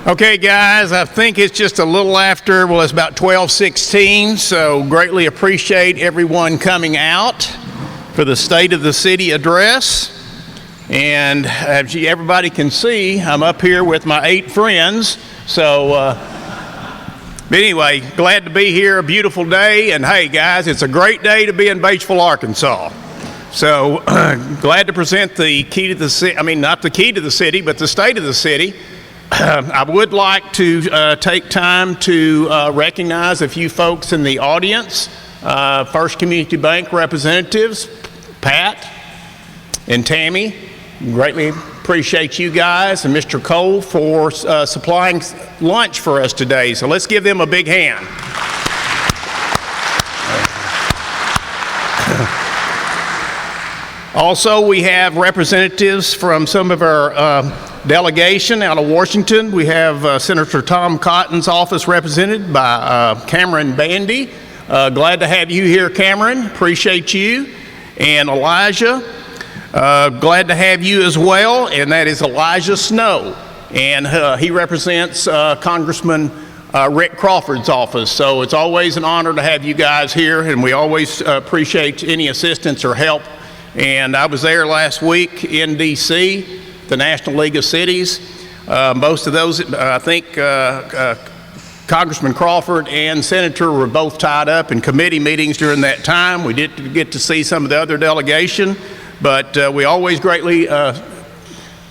Okay, guys, I think it's just a little after, well, it's about 12:16, so greatly appreciate everyone coming out for the State of the City address. And as everybody can see, I'm up here with my 8 friends, so but anyway, glad to be here, a beautiful day, and hey, guys, it's a great day to be in Batesville, Arkansas. So glad to present the key to the city, I mean, not the key to the city, but the state of the city. I would like to take time to recognize a few folks in the audience. First Community Bank representatives, Pat and Tammy. Greatly appreciate you guys, and Mr. Cole for supplying lunch for us today. So let's give them a big hand. Also, we have representatives from some of our delegation out of Washington. We have Senator Tom Cotton's office represented by Cameron Bandy. Glad to have you here, Cameron. Appreciate you. And Elijah, glad to have you as well, and that is Elijah Snow. And he represents Congressman Rick Crawford's office. So it's always an honor to have you guys here, and we always appreciate any assistance or help. And I was there last week in D.C., the National League of Cities. Most of those, I think Congressman Crawford and Senator were both tied up in committee meetings during that time. We did get to see some of the other delegation, but we always greatly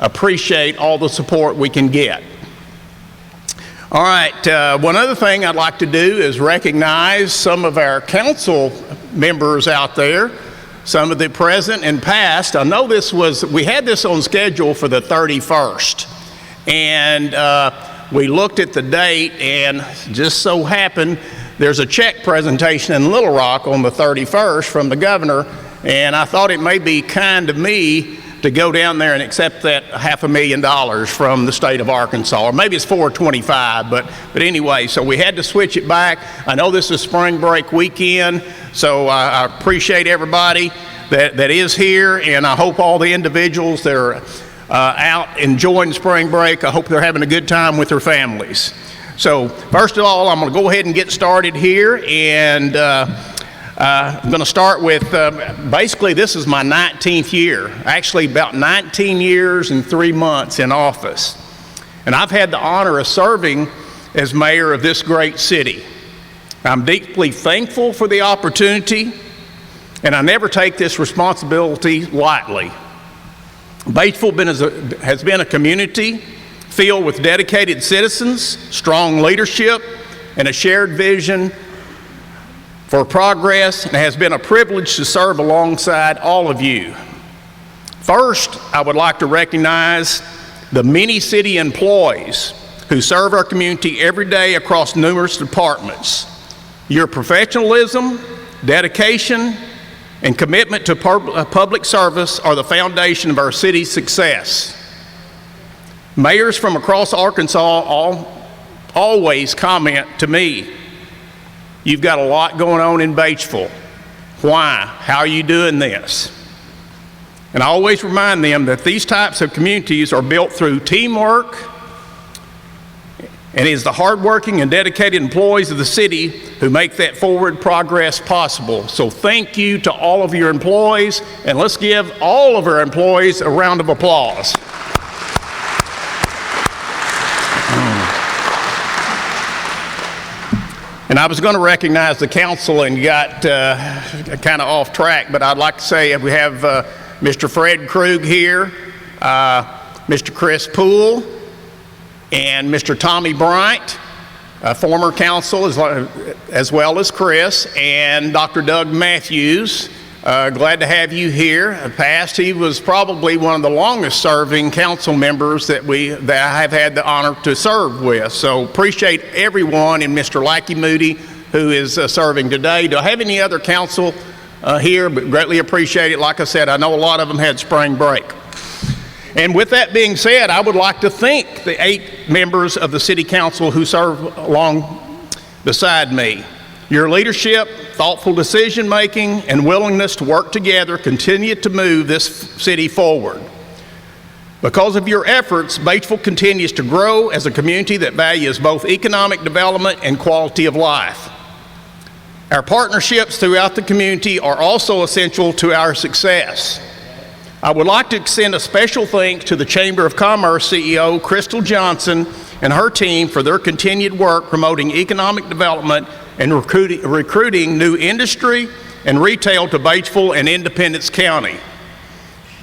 appreciate all the support we can get. All right, one other thing I'd like to do is recognize some of our council members out there. Some of the present and past. I know we had this on schedule for the 31st. And we looked at the date, and just so happened there's a check presentation in Little Rock on the 31st from the governor. And I thought it may be kind of me to go down there and accept that $500,000 from the state of Arkansas, or maybe it's $425, but anyway, so we had to switch it back. I know this is spring break weekend, so I appreciate everybody that is here, and I hope all the individuals that are out enjoying spring break, I hope they're having a good time with their families. So first of all, I'm going to go ahead and get started here, and I'm going to start with, basically this is my 19th year, actually about 19 years and 3 months in office. And I've had the honor of serving as mayor of this great city. I'm deeply thankful for the opportunity, and I never take this responsibility lightly. Batesville has been a community filled with dedicated citizens, strong leadership, and a shared vision for progress, and it has been a privilege to serve alongside all of you. First, I would like to recognize the many city employees who serve our community every day across numerous departments. Your professionalism, dedication, and commitment to public service are the foundation of our city's success. Mayors from across Arkansas always comment to me, "You've got a lot going on in Batesville. Why? How are you doing this?" And I always remind them that these types of communities are built through teamwork, and it is the hardworking and dedicated employees of the city who make that forward progress possible. So thank you to all of your employees, and let's give all of our employees a round of applause. And I was going to recognize the council and got kind of off track, but I'd like to say we have Mr. Fred Krug here, Mr. Chris Poole, and Mr. Tommy Bryant, former council as well as Chris, and Dr. Doug Matthews. Glad to have you here. Past, he was probably one of the longest serving council members that I have had the honor to serve with. So appreciate everyone, and Mr. Lackey Moody, who is serving today. Do I have any other council here? But greatly appreciate it. Like I said, I know a lot of them had spring break. And with that being said, I would like to thank the 8 members of the City Council who serve along beside me. Your leadership, thoughtful decision-making, and willingness to work together continue to move this city forward. Because of your efforts, Batesville continues to grow as a community that values both economic development and quality of life. Our partnerships throughout the community are also essential to our success. I would like to extend a special thanks to the Chamber of Commerce CEO, Crystal Johnson, and her team for their continued work promoting economic development and recruiting new industry and retail to Batesville and Independence County.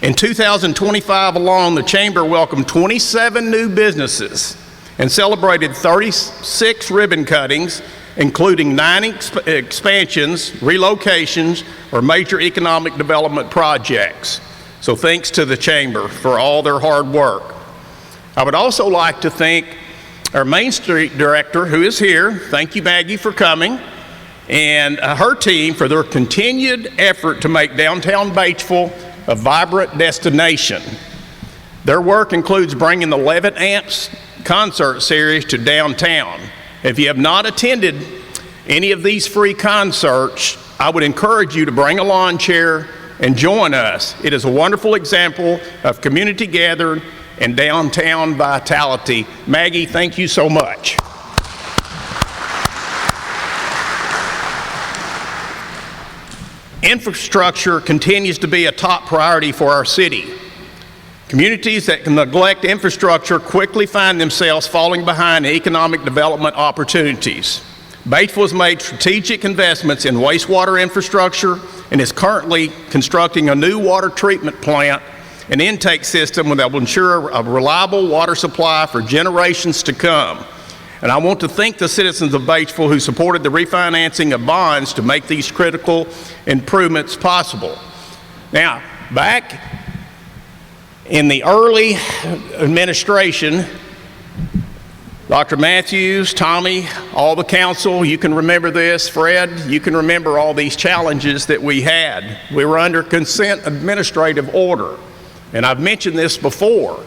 In 2025 alone, the Chamber welcomed 27 new businesses and celebrated 36 ribbon cuttings, including 9 expansions, relocations, or major economic development projects. So thanks to the Chamber for all their hard work. I would also like to thank our Main Street Director, who is here. Thank you, Maggie, for coming, and her team for their continued effort to make downtown Batesville a vibrant destination. Their work includes bringing the 11 Amps concert series to downtown. If you have not attended any of these free concerts, I would encourage you to bring a lawn chair and join us. It is a wonderful example of community gathering and downtown vitality. Maggie, thank you so much. Infrastructure continues to be a top priority for our city. Communities that can neglect infrastructure quickly find themselves falling behind in economic development opportunities. Batesville has made strategic investments in wastewater infrastructure and is currently constructing a new water treatment plant and intake system that will ensure a reliable water supply for generations to come. And I want to thank the citizens of Batesville who supported the refinancing of bonds to make these critical improvements possible. Now, back in the early administration, Dr. Matthews, Tommy, all the council, you can remember this, Fred, you can remember all these challenges that we had. We were under consent administrative order. And I've mentioned this before.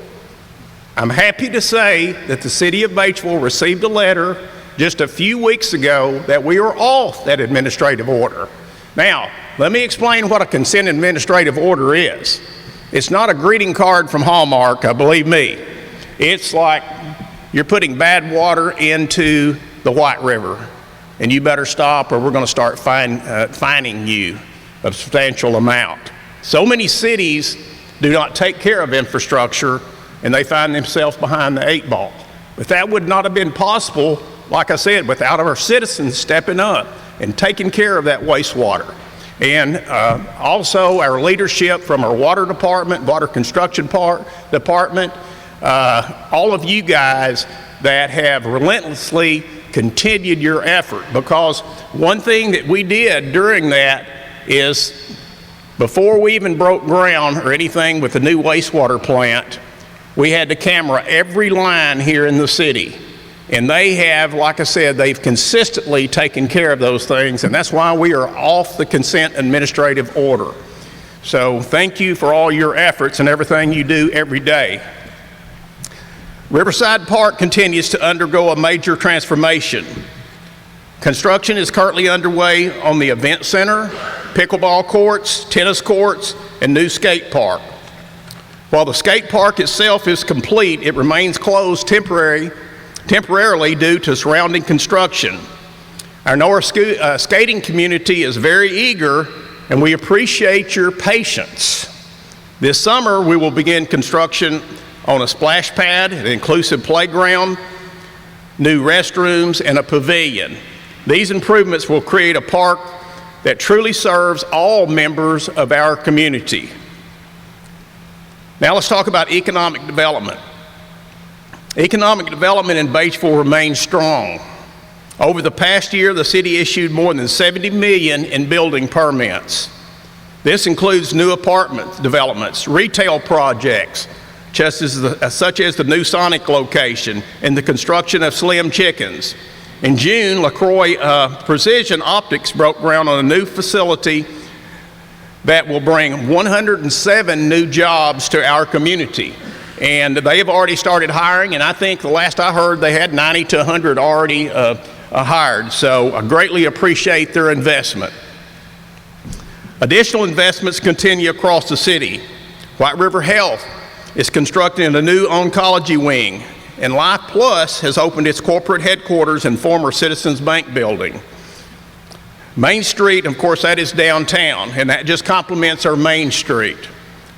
I'm happy to say that the city of Batesville received a letter just a few weeks ago that we are off that administrative order. Now, let me explain what a consent administrative order is. It's not a greeting card from Hallmark, believe me. It's like you're putting bad water into the White River, and you better stop or we're going to start fining you a substantial amount. So many cities do not take care of infrastructure, and they find themselves behind the 8 ball. But that would not have been possible, like I said, without our citizens stepping up and taking care of that wastewater. And also our leadership from our water department, water construction department, all of you guys that have relentlessly continued your effort. Because one thing that we did during that is, before we even broke ground or anything with the new wastewater plant, we had to camera every line here in the city. And they have, like I said, they've consistently taken care of those things, and that's why we are off the consent administrative order. So thank you for all your efforts and everything you do every day. Riverside Park continues to undergo a major transformation. Construction is currently underway on the event center, pickleball courts, tennis courts, and new skate park. While the skate park itself is complete, it remains closed temporarily due to surrounding construction. Our North skating community is very eager, and we appreciate your patience. This summer, we will begin construction on a splash pad, an inclusive playground, new restrooms, and a pavilion. These improvements will create a park that truly serves all members of our community. Now let's talk about economic development. Economic development in Batesville remains strong. Over the past year, the city issued more than $70 million in building permits. This includes new apartment developments, retail projects, such as the new Sonic location and the construction of Slim Chickens. In June, LaCroix Precision Optics broke ground on a new facility that will bring 107 new jobs to our community. And they have already started hiring, and I think the last I heard they had 90 to 100 already hired. So I greatly appreciate their investment. Additional investments continue across the city. White River Health is constructing a new oncology wing, and Life Plus has opened its corporate headquarters in former Citizens Bank building. Main Street, of course, that is downtown, and that just complements our Main Street.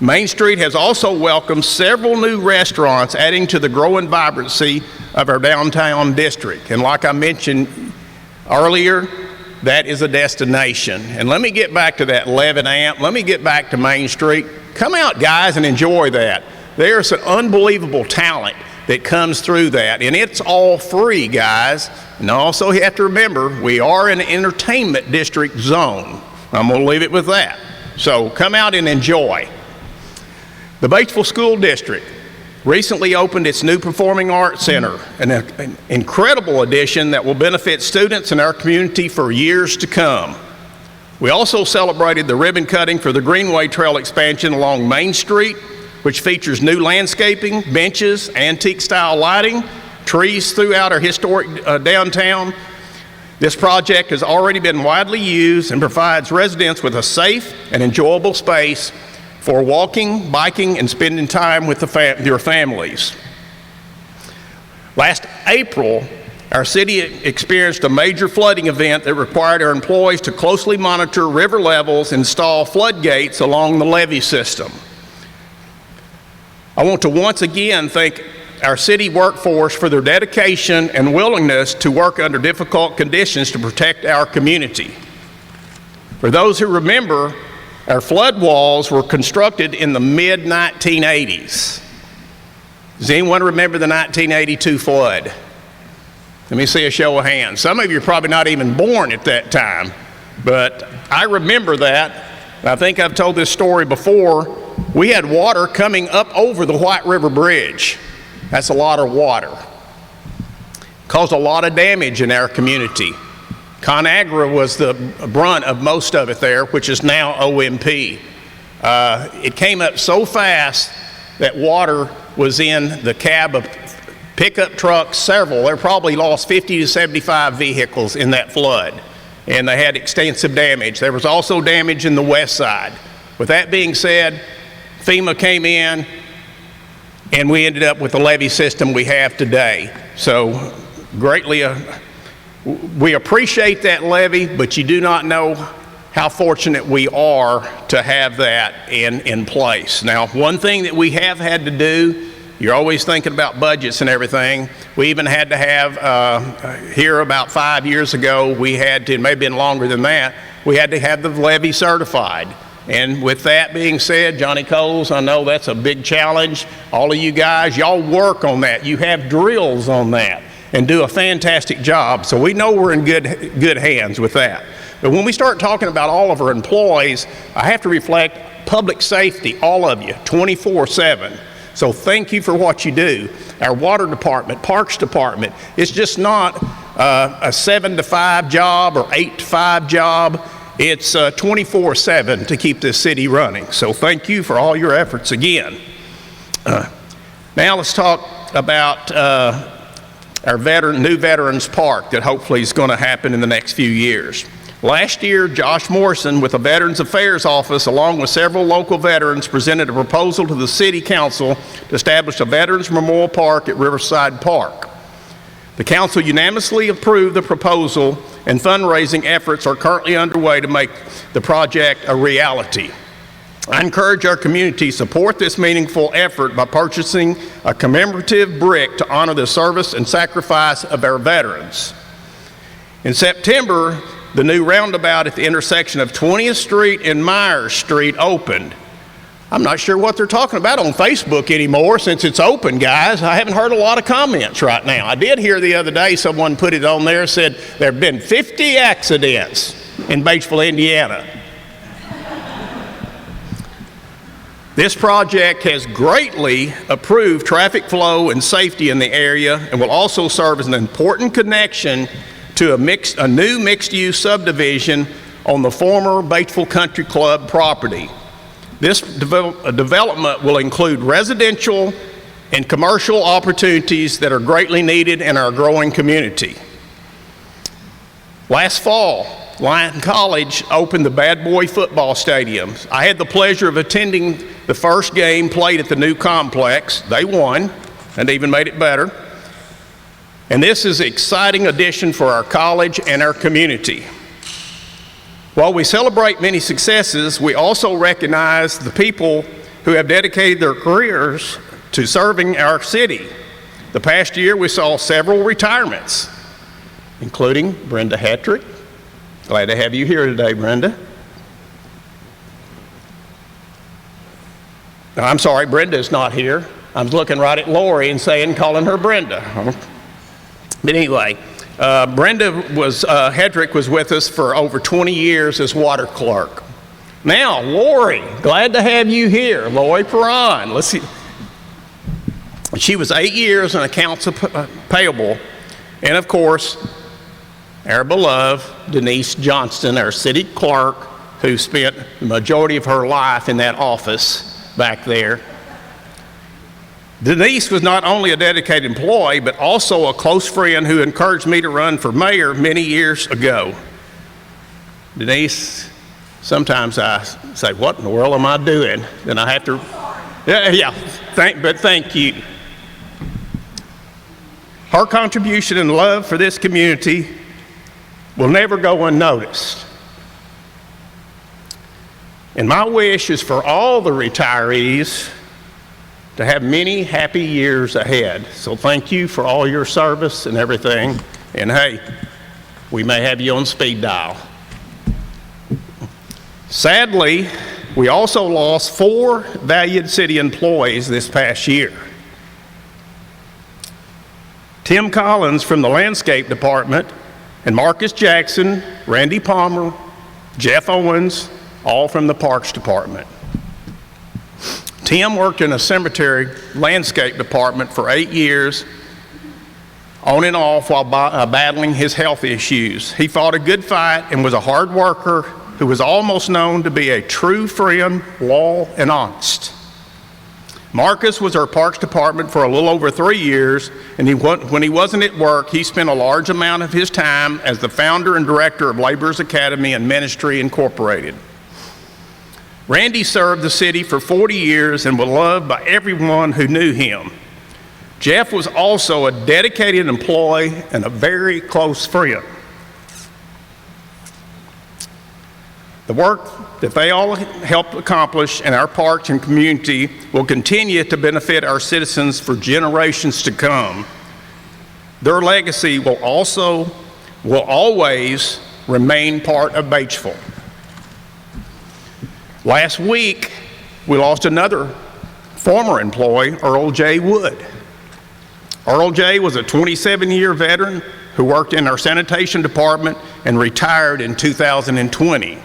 Main Street has also welcomed several new restaurants, adding to the growing vibrancy of our downtown district. And like I mentioned earlier, that is a destination. And let me get back to that 11 amp. Let me get back to Main Street. Come out, guys, and enjoy that. There's an unbelievable talent that comes through that, and it's all free, guys. And also you have to remember, we are in an entertainment district zone. I'm going to leave it with that. So come out and enjoy. The Batesville School District recently opened its new Performing Arts Center, an incredible addition that will benefit students in our community for years to come. We also celebrated the ribbon cutting for the Greenway Trail expansion along Main Street, which features new landscaping, benches, antique-style lighting, trees throughout our historic downtown. This project has already been widely used and provides residents with a safe and enjoyable space for walking, biking, and spending time with their families. Last April, our city experienced a major flooding event that required our employees to closely monitor river levels and install floodgates along the levee system. I want to once again thank our city workforce for their dedication and willingness to work under difficult conditions to protect our community. For those who remember, our flood walls were constructed in the mid-1980s. Does anyone remember the 1982 flood? Let me see a show of hands. Some of you are probably not even born at that time, but I remember that. I think I've told this story before. We had water coming up over the White River Bridge. That's a lot of water. Caused a lot of damage in our community. ConAgra was the brunt of most of it there, which is now OMP. It came up so fast that water was in the cab of pickup trucks, several. They probably lost 50 to 75 vehicles in that flood, and they had extensive damage. There was also damage in the west side. With that being said, FEMA came in, and we ended up with the levee system we have today. So greatly, we appreciate that levee, but you do not know how fortunate we are to have that in place. Now, one thing that we have had to do, you're always thinking about budgets and everything. We even had to have, here about 5 years ago, we had to, it may have been longer than that, we had to have the levee certified. And with that being said, Johnny Coles, I know that's a big challenge. All of you guys, y'all work on that. You have drills on that and do a fantastic job. So we know we're in good hands with that. But when we start talking about all of our employees, I have to reflect public safety, all of you, 24/7. So thank you for what you do. Our water department, parks department, it's just not a 7 to 5 job or 8 to 5 job. It's 24/7 to keep this city running. So thank you for all your efforts again. Now let's talk about our new Veterans Park that hopefully is going to happen in the next few years. Last year, Josh Morrison with the Veterans Affairs Office, along with several local veterans, presented a proposal to the City Council to establish a Veterans Memorial Park at Riverside Park. The Council unanimously approved the proposal, and fundraising efforts are currently underway to make the project a reality. I encourage our community to support this meaningful effort by purchasing a commemorative brick to honor the service and sacrifice of our veterans. In September, the new roundabout at the intersection of 20th Street and Myers Street opened. I'm not sure what they're talking about on Facebook anymore since it's open, guys. I haven't heard a lot of comments right now. I did hear the other day someone put it on there, said there have been 50 accidents in Batesville, Indiana. This project has greatly improved traffic flow and safety in the area and will also serve as an important connection to a new mixed-use subdivision on the former Batesville Country Club property. This development will include residential and commercial opportunities that are greatly needed in our growing community. Last fall, Lyon College opened the Bad Boy football stadium. I had the pleasure of attending the first game played at the new complex. They won and even made it better. And this is an exciting addition for our college and our community. While we celebrate many successes, we also recognize the people who have dedicated their careers to serving our city. The past year, we saw several retirements, including Brenda Hattrick. Glad to have you here today, Brenda. I'm sorry, Brenda is not here. I'm looking right at Lori and calling her Brenda. But anyway, Brenda Hedrick was with us for over 20 years as water clerk. Now, Lori, glad to have you here. Lori Perron. Let's see. She was 8 years in accounts payable. And of course, our beloved Denise Johnston, our city clerk, who spent the majority of her life in that office back there. Denise was not only a dedicated employee, but also a close friend who encouraged me to run for mayor many years ago. Denise, sometimes I say, what in the world am I doing? Then I have to, thank you. Her contribution and love for this community will never go unnoticed. And my wish is for all the retirees to have many happy years ahead. So thank you for all your service and everything. And hey, we may have you on speed dial. Sadly, we also lost 4 valued city employees this past year. Tim Collins from the landscape department, and Marcus Jackson, Randy Palmer, Jeff Owens, all from the parks department. Tim worked in a cemetery landscape department for 8 years, on and off while battling his health issues. He fought a good fight and was a hard worker who was almost known to be a true friend, loyal, and honest. Marcus was our parks department for a little over 3 years, and when he wasn't at work, he spent a large amount of his time as the founder and director of Laborers Academy and Ministry Incorporated. Randy served the city for 40 years and was loved by everyone who knew him. Jeff was also a dedicated employee and a very close friend. The work that they all helped accomplish in our parks and community will continue to benefit our citizens for generations to come. Their legacy will always remain part of Batesville. Last week, we lost another former employee, Earl J. Wood. Earl J. was a 27-year veteran who worked in our sanitation department and retired in 2020.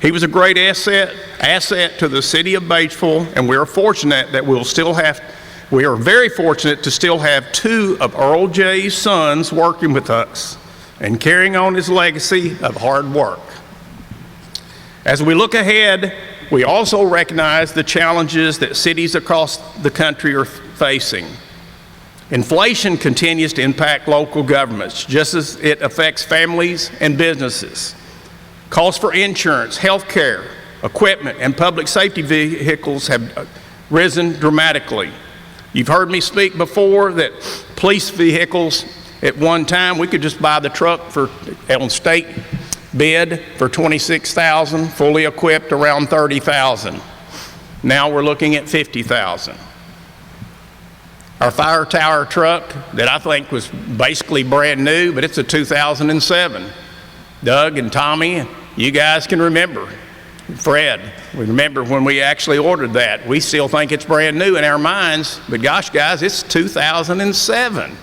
He was a great asset to the city of Batesville, and we are very fortunate to still have 2 of Earl J.'s sons working with us and carrying on his legacy of hard work. As we look ahead, we also recognize the challenges that cities across the country are facing. Inflation continues to impact local governments, just as it affects families and businesses. Costs for insurance, health care, equipment, and public safety vehicles have risen dramatically. You've heard me speak before that police vehicles, at one time, we could just buy the truck on state bid for $26,000, fully equipped around $30,000. Now we're looking at $50,000. Our fire tower truck that I think was basically brand new, but it's a 2007. Doug and Tommy, you guys can remember. Fred, we remember when we actually ordered that. We still think it's brand new in our minds, but gosh, guys, it's 2007.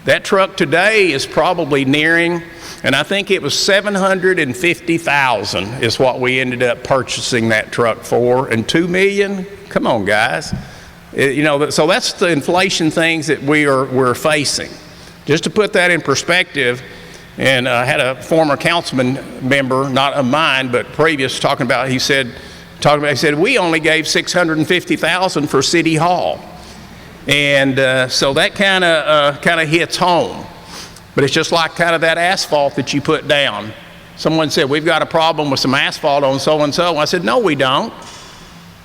That truck today is probably nearing, and I think it was $750,000 is what we ended up purchasing that truck for, and $2 million? Come on, guys. So that's the inflation things that we're facing. Just to put that in perspective, and I had a former councilman member, not of mine, but previous, he said, we only gave $650,000 for City Hall. And so that kind of hits home. But it's just like kind of that asphalt that you put down. Someone said, we've got a problem with some asphalt on so-and-so. I said, no, we don't.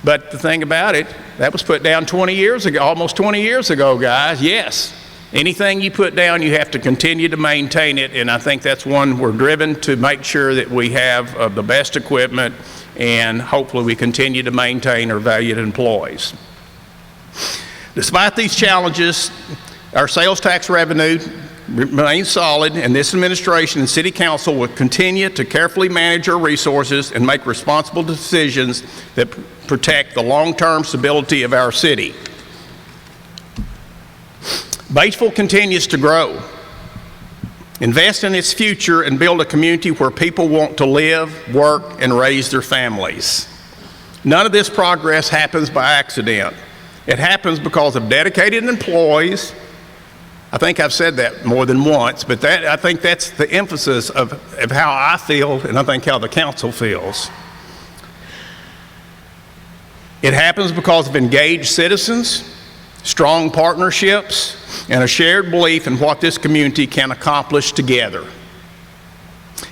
But the thing about it, that was put down 20 years ago, almost 20 years ago, guys. Yes, anything you put down, you have to continue to maintain it, and I think that's one we're driven to make sure that we have the best equipment, and hopefully we continue to maintain our valued employees. Despite these challenges, our sales tax revenue remains solid, and this administration and city council will continue to carefully manage our resources and make responsible decisions that protect the long-term stability of our city. Batesville continues to grow, invest in its future, and build a community where people want to live, work, and raise their families. None of this progress happens by accident. It happens because of dedicated employees. I think I've said that more than once, but I think that's the emphasis of how I feel, and I think how the council feels. It happens because of engaged citizens, strong partnerships, and a shared belief in what this community can accomplish together.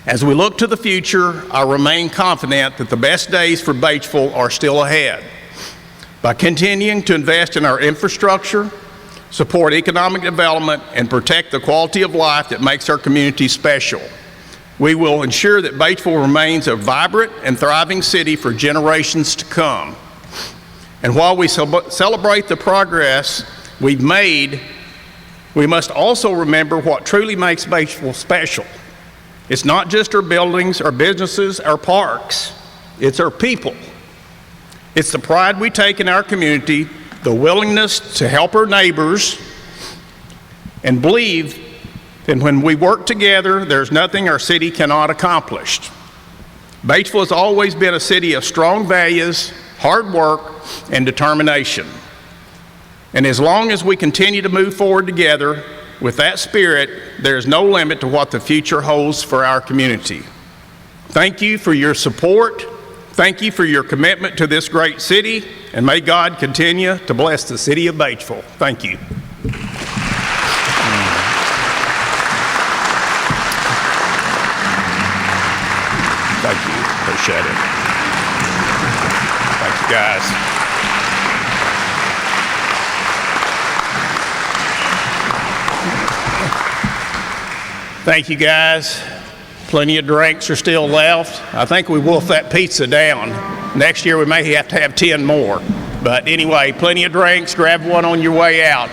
As we look to the future, I remain confident that the best days for Batesville are still ahead. By continuing to invest in our infrastructure, support economic development, and protect the quality of life that makes our community special, we will ensure that Batesville remains a vibrant and thriving city for generations to come. And while we celebrate the progress we've made, we must also remember what truly makes Batesville special. It's not just our buildings, our businesses, our parks. It's our people. It's the pride we take in our community, the willingness to help our neighbors, and believe that when we work together, there's nothing our city cannot accomplish. Batesville has always been a city of strong values, hard work, and determination. And as long as we continue to move forward together with that spirit, there's no limit to what the future holds for our community. Thank you for your support. Thank you for your commitment to this great city, and may God continue to bless the city of Batesville. Thank you. Thank you. Appreciate it. Thank you, guys. Thank you, guys. Plenty of drinks are still left. I think we wolfed that pizza down. Next year we may have to have 10 more. But anyway, plenty of drinks. Grab one on your way out.